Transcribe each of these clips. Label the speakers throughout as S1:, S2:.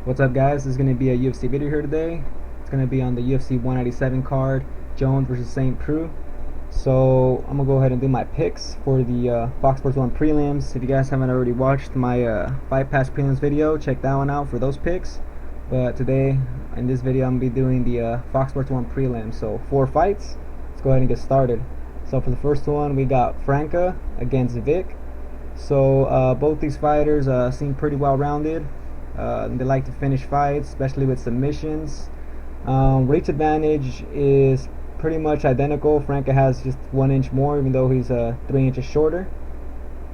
S1: What's up, guys? This is going to be a UFC video here today. It's going to be on the UFC 197 card, Jones versus SAINT PREUX. So I'm going to go ahead and do my picks for the Fox Sports 1 Prelims. If you guys haven't already watched my Fight Pass Prelims video, check that one out for those picks. But today, in this video, I'm going to be doing the Fox Sports 1 Prelims. So 4 fights. Let's go ahead and get started. So for the first one, we got Franca against Vic. So both these fighters seem pretty well-rounded. They like to finish fights, especially with submissions. Reach advantage is pretty much identical. Franca has just 1 inch more, even though he's 3 inches shorter.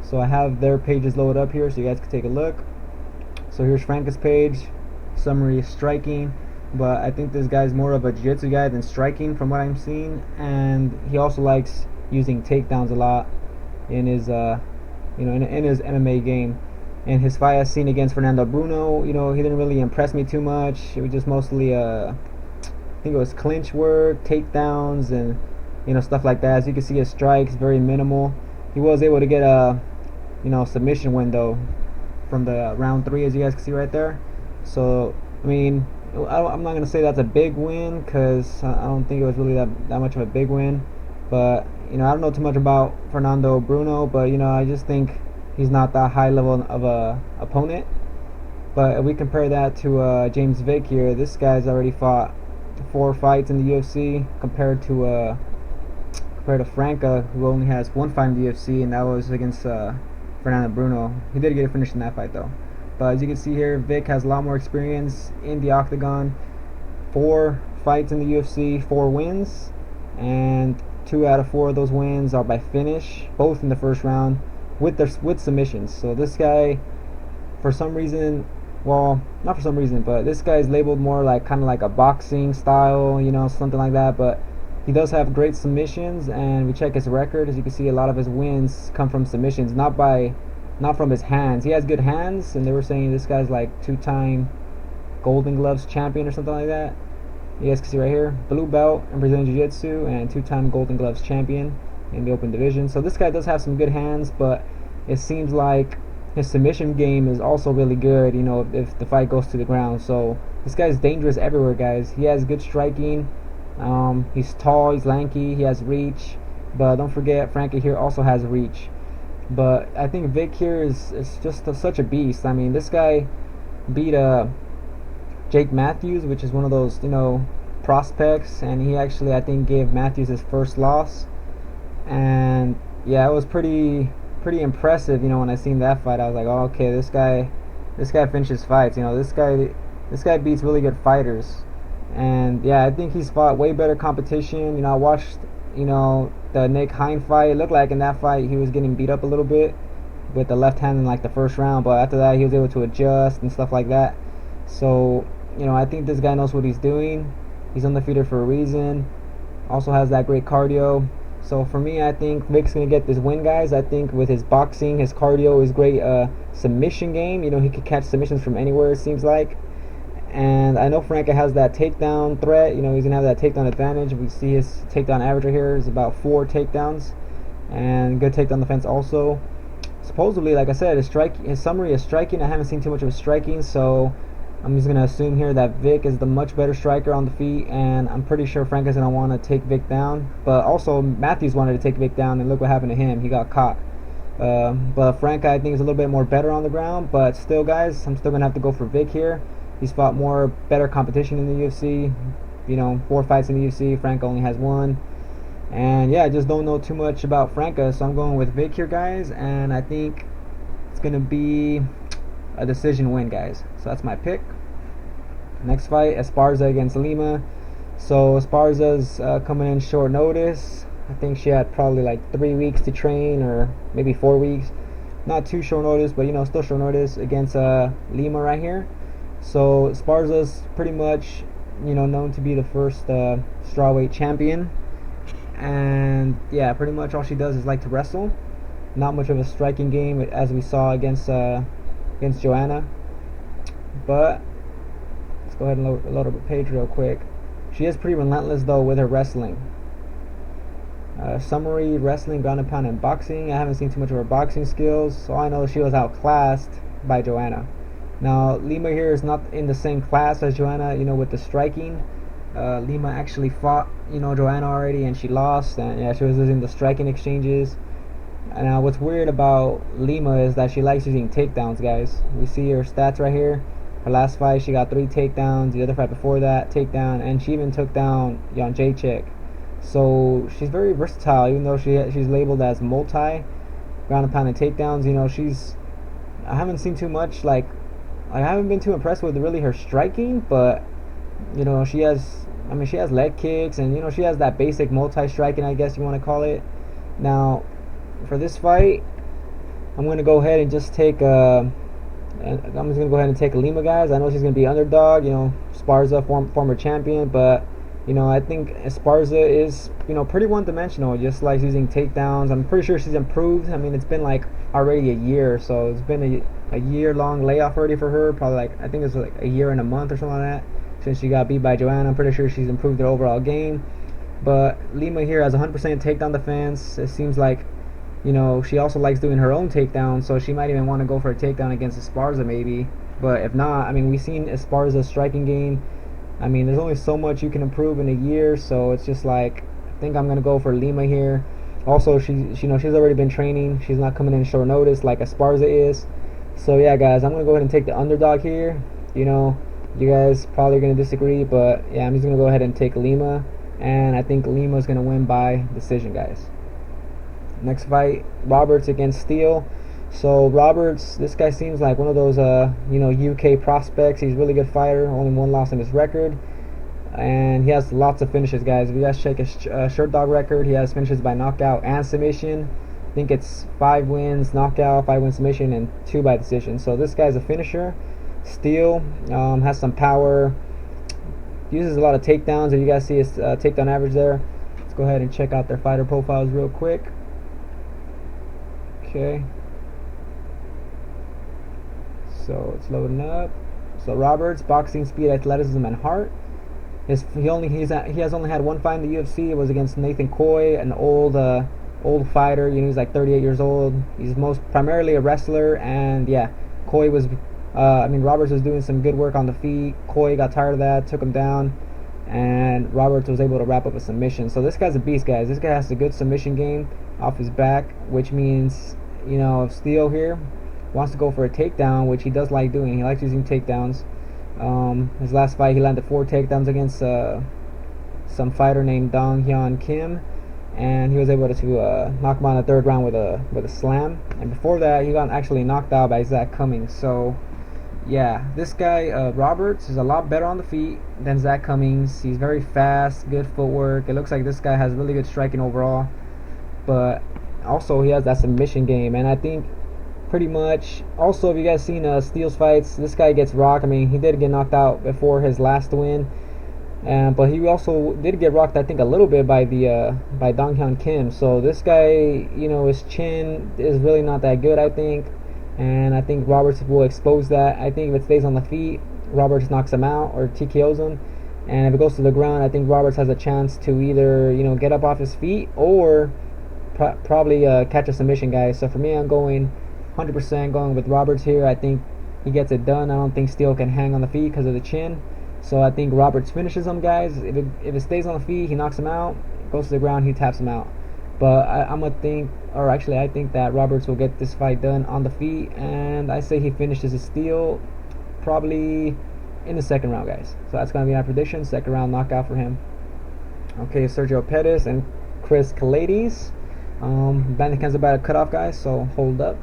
S1: So I have their pages loaded up here so you guys can take a look. So here's Franca's page. Summary is striking, but I think this guy's more of a jiu-jitsu guy than striking from what I'm seeing, and he also likes using takedowns a lot in his in his MMA game. And his fight I've seen against Fernando Bruno, he didn't really impress me too much. It was just mostly I think it was clinch work, takedowns, and stuff like that. As you can see, his strikes very minimal. He was able to get a submission win though from the round 3, as you guys can see right there. So I mean, I'm not gonna say that's a big win, because I don't think it was really that much of a big win. But I don't know too much about Fernando Bruno, but I just think he's not that high level of a opponent. But if we compare that to James Vick here, this guy's already fought 4 fights in the UFC compared to Franca, who only has 1 fight in the UFC, and that was against Fernando Bruno. He did get a finish in that fight though. But as you can see here, Vick has a lot more experience in the octagon. 4 fights in the UFC, 4 wins, and 2 out of 4 of those wins are by finish, both in the first round, with submissions. So this guy, for some reason, well, not for some reason, but this guy's labeled more like kind of like a boxing style, something like that. But he does have great submissions, and we check his record. As you can see, a lot of his wins come from submissions, not from his hands. He has good hands, and they were saying this guy's like 2-time Golden Gloves champion or something like that. You guys can see right here, blue belt in Brazilian Jiu-Jitsu and 2-time Golden Gloves champion in the open division. So this guy does have some good hands, but it seems like his submission game is also really good, if the fight goes to the ground. So this guy's dangerous everywhere, guys. He has good striking. He's tall, he's lanky, he has reach. But don't forget, Franca here also has reach. But I think Vic here is just such a beast. I mean, this guy beat Jake Matthews, which is one of those prospects, and he actually, I think, gave Matthews his first loss. And yeah, it was pretty impressive. When I seen that fight, I was like, oh, okay, this guy finishes fights. This guy beats really good fighters. And yeah, I think he's fought way better competition. I watched the Nick Hine fight. It looked like in that fight he was getting beat up a little bit with the left hand in like the first round, but after that he was able to adjust and stuff like that. So I think this guy knows what he's doing. He's undefeated for a reason. Also has that great cardio. So for me, I think Vic's gonna get this win, guys. I think with his boxing, his cardio, his great submission game, he could catch submissions from anywhere, it seems like. And I know Franca has that takedown threat. He's gonna have that takedown advantage. We see his takedown average right here is about 4 takedowns, and good takedown defense also. Supposedly, like I said, his summary is striking. I haven't seen too much of his striking, so I'm just gonna assume here that Vic is the much better striker on the feet, and I'm pretty sure Franca's gonna want to take Vic down. But also Matthews wanted to take Vic down, and look what happened to him. He got caught. But Franca, I think, is a little bit more better on the ground. But still, guys, I'm still gonna have to go for Vic here. He's fought better competition in the UFC. 4 fights in the UFC. Franca only has 1. And yeah, I just don't know too much about Franca, so I'm going with Vic here, guys. And I think it's gonna be a decision win, guys. So that's my pick. Next fight, Esparza against Lima. So Esparza's coming in short notice. I think she had probably like 3 weeks to train, or maybe 4 weeks. Not too short notice, but still short notice against Lima right here. So Esparza's pretty much known to be the first strawweight champion. And yeah, pretty much all she does is like to wrestle. Not much of a striking game, as we saw against Joanna. But let's go ahead and load up a page real quick. She is pretty relentless though with her wrestling. Summary: wrestling, ground and pound, and boxing. I haven't seen too much of her boxing skills, so I know she was outclassed by Joanna. Now Lima here is not in the same class as Joanna, you know, with the striking. Lima actually fought, you know, Joanna already, and she lost, and yeah, she was losing the striking exchanges. And what's weird about Lima is that she likes using takedowns, guys. We see her stats right here. Her last fight, she got 3 takedowns. The other fight before that, takedown, and she even took down Jan Jacek. So she's very versatile, even though she's labeled as multi ground and pound and takedowns. You know, I haven't seen too much I haven't been too impressed with really her striking, but you know, she has leg kicks, and you know, she has that basic multi striking, I guess you want to call it. Now for this fight, I'm going to go ahead and just take I'm just going to go ahead and take Lima, guys. I know she's going to be underdog, you know, Esparza, former champion, but you know, I think Esparza is, you know, pretty one-dimensional, just like using takedowns. I'm pretty sure she's improved. I mean, it's been like already a year, so it's been a year-long layoff already for her. Probably like, I think it's like a year and a month or something like that since she got beat by Joanna. I'm pretty sure she's improved her overall game. But Lima here has 100% takedown defense. It seems like, you know, she also likes doing her own takedown, so she might even want to go for a takedown against Esparza maybe. But if not, I mean, we've seen Esparza's striking game. I mean, there's only so much you can improve in a year, so it's just like, I think I'm gonna go for Lima here. Also, she's already been training. She's not coming in short notice like Esparza is. So yeah, guys, I'm gonna go ahead and take the underdog here. You know, you guys probably gonna disagree, but yeah, I'm just gonna go ahead and take Lima, and I think Lima's gonna win by decision, guys. Next fight, Roberts against Steele. So Roberts, this guy seems like one of those you know, UK prospects. He's a really good fighter, only 1 loss in his record, and he has lots of finishes, guys. If you guys check his shirt dog record, he has finishes by knockout and submission. I think it's 5 wins knockout, 5 wins submission, and 2 by decision. So this guy's a finisher. Steele has some power, uses a lot of takedowns. If you guys see his takedown average there, let's go ahead and check out their fighter profiles real quick. Okay, so it's loading up. So Roberts, boxing, speed, athleticism, and heart. He has only had 1 fight in the UFC. It was against Nathan Coy, an old fighter. You know, he's like 38 years old. He's primarily a wrestler, and yeah, Coy was. Roberts was doing some good work on the feet. Coy got tired of that, took him down, and Roberts was able to wrap up a submission. So this guy's a beast, guys. This guy has a good submission game off his back, which means, you know, if Steele here wants to go for a takedown, which he does like doing, he likes using takedowns. His last fight, he landed 4 takedowns against some fighter named Dong Hyun Kim, and he was able to knock him out in the 3rd round with a slam. And before that, he got actually knocked out by Zach Cummings. So yeah, this guy Roberts is a lot better on the feet than Zach Cummings. He's very fast, good footwork. It looks like this guy has really good striking overall, but also he has that submission game. And I think pretty much, also, if you guys seen Steele's fights, this guy gets rocked. I mean, he did get knocked out before his last win, but he also did get rocked, I think, a little bit by by Dong Hyun Kim. So this guy, you know, his chin is really not that good, I think, and I think Roberts will expose that. I think if it stays on the feet, Roberts knocks him out or TKOs him, and if it goes to the ground, I think Roberts has a chance to either, you know, get up off his feet or probably catch a submission, guys. So for me, I'm going 100% going with Roberts here. I think he gets it done. I don't think Steele can hang on the feet because of the chin. So I think Roberts finishes him, guys. If it stays on the feet, he knocks him out. Goes to the ground, he taps him out. But I think that Roberts will get this fight done on the feet, and I say he finishes his Steele probably in the 2nd round, guys. So that's going to be my prediction. 2nd round knockout for him. Okay, Sergio Pettis and Chris Caceres. Bandit Ken's about to cut off, guys, so hold up.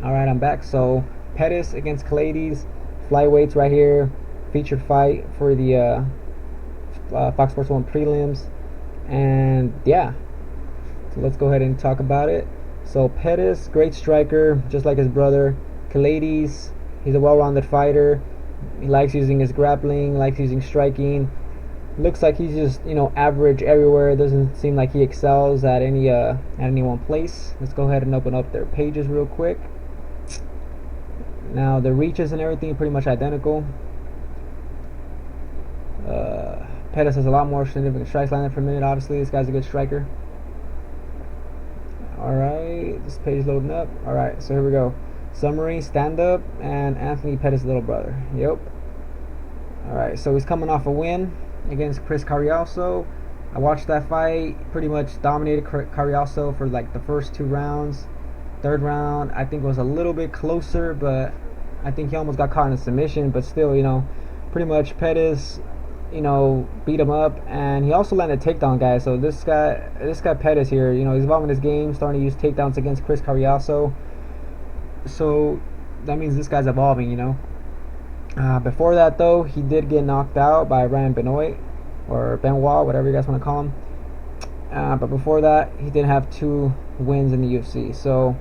S1: Alright, I'm back. So Pettis against Caceres, flyweights right here, featured fight for the Fox Sports 1 prelims. And yeah, so let's go ahead and talk about it. So Pettis, great striker, just like his brother. Caceres, he's a well-rounded fighter. He likes using his grappling, likes using striking. Looks like he's just, you know, average everywhere. It doesn't seem like he excels at any one place. Let's go ahead and open up their pages real quick. Now the reaches and everything are pretty much identical. Pettis has a lot more significant strikes landed per minute. Obviously, this guy's a good striker. Alright, this page is loading up. Alright, so here we go. Summary, stand up, and Anthony Pettis' little brother. Yep. Alright, so he's coming off a win against Chris Carriazo. I watched that fight, pretty much dominated Carriazo for like the first 2 rounds. Third round, I think, was a little bit closer, but I think he almost got caught in a submission. But still, you know, pretty much Pettis, you know, beat him up, and he also landed a takedown, guys. So this guy Pettis here, you know, he's evolving his game, starting to use takedowns against Chris Carriazo. So that means this guy's evolving, you know. Before that, though, he did get knocked out by Ryan Benoit, or Benoit, whatever you guys want to call him. But before that, he did have 2 wins in the UFC. So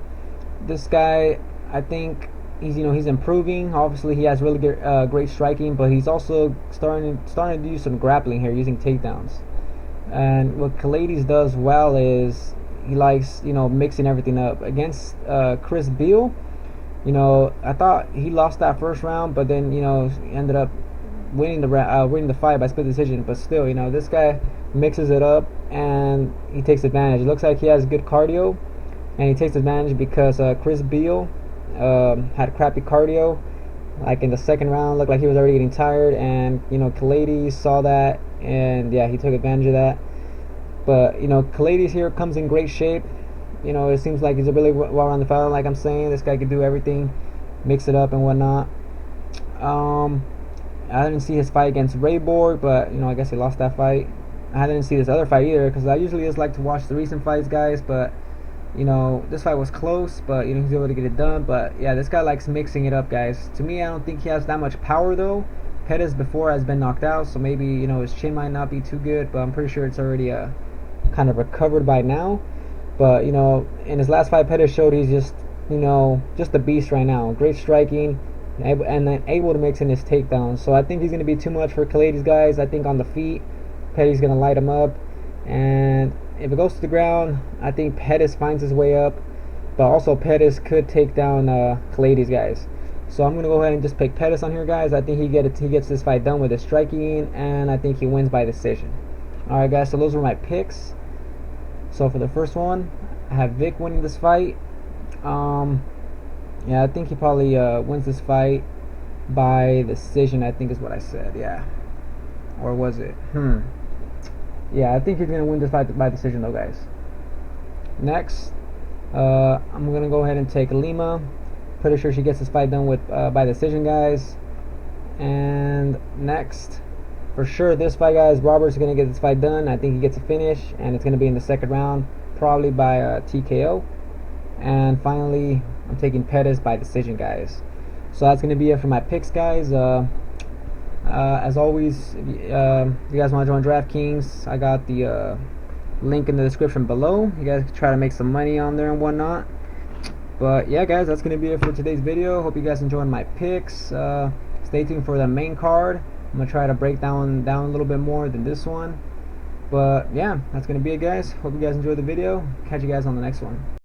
S1: this guy, I think he's improving. Obviously, he has really great striking, but he's also starting to do some grappling here using takedowns. And what Caceres does well is he likes, you know, mixing everything up. Against Chris Beal, you know, I thought he lost that first round, but then, you know, ended up winning the fight by split decision. But still, you know, this guy mixes it up and he takes advantage. It looks like he has good cardio, and he takes advantage because Chris Beal had crappy cardio. Like in the second round, looked like he was already getting tired, and you know, Caceres saw that, and yeah, he took advantage of that. But you know, Caceres here comes in great shape. You know, it seems like he's a really well-rounded fighter. Like I'm saying, this guy could do everything, mix it up and whatnot. I didn't see his fight against Rayborg, but you know, I guess he lost that fight. I didn't see this other fight either, because I usually just like to watch the recent fights, guys. But you know, this fight was close, but you know, he's able to get it done. But yeah, this guy likes mixing it up, guys. To me, I don't think he has that much power though. Pettis before has been knocked out, so maybe, you know, his chin might not be too good, but I'm pretty sure it's already kind of recovered by now. But you know, in his last fight, Pettis showed he's just, you know, just a beast right now. Great striking, and then able to mix in his takedowns. So I think he's going to be too much for Caceres, guys. I think on the feet, Pettis is going to light him up, and if it goes to the ground, I think Pettis finds his way up. But also Pettis could take down Caceres, guys. So I'm going to go ahead and just pick Pettis on here, guys. I think he gets this fight done with his striking, and I think he wins by decision. Alright, guys, so those were my picks. So for the first one, I have Vic winning this fight. Yeah, I think he probably wins this fight by decision, I think is what I said. Yeah. Or was it? Yeah, I think he's going to win this fight by decision, though, guys. Next, I'm going to go ahead and take Lima. Pretty sure she gets this fight done with by decision, guys. And next, for sure, this fight, guys, Robert's going to get this fight done. I think he gets a finish, and it's going to be in the second round, probably by TKO. And finally, I'm taking Pettis by decision, guys. So that's going to be it for my picks, guys. As always, if you guys want to join DraftKings, I got the link in the description below. You guys can try to make some money on there and whatnot. But yeah, guys, that's going to be it for today's video. Hope you guys enjoyed my picks. Stay tuned for the main card. I'm going to try to break down a little bit more than this one. But yeah, that's going to be it, guys. Hope you guys enjoyed the video. Catch you guys on the next one.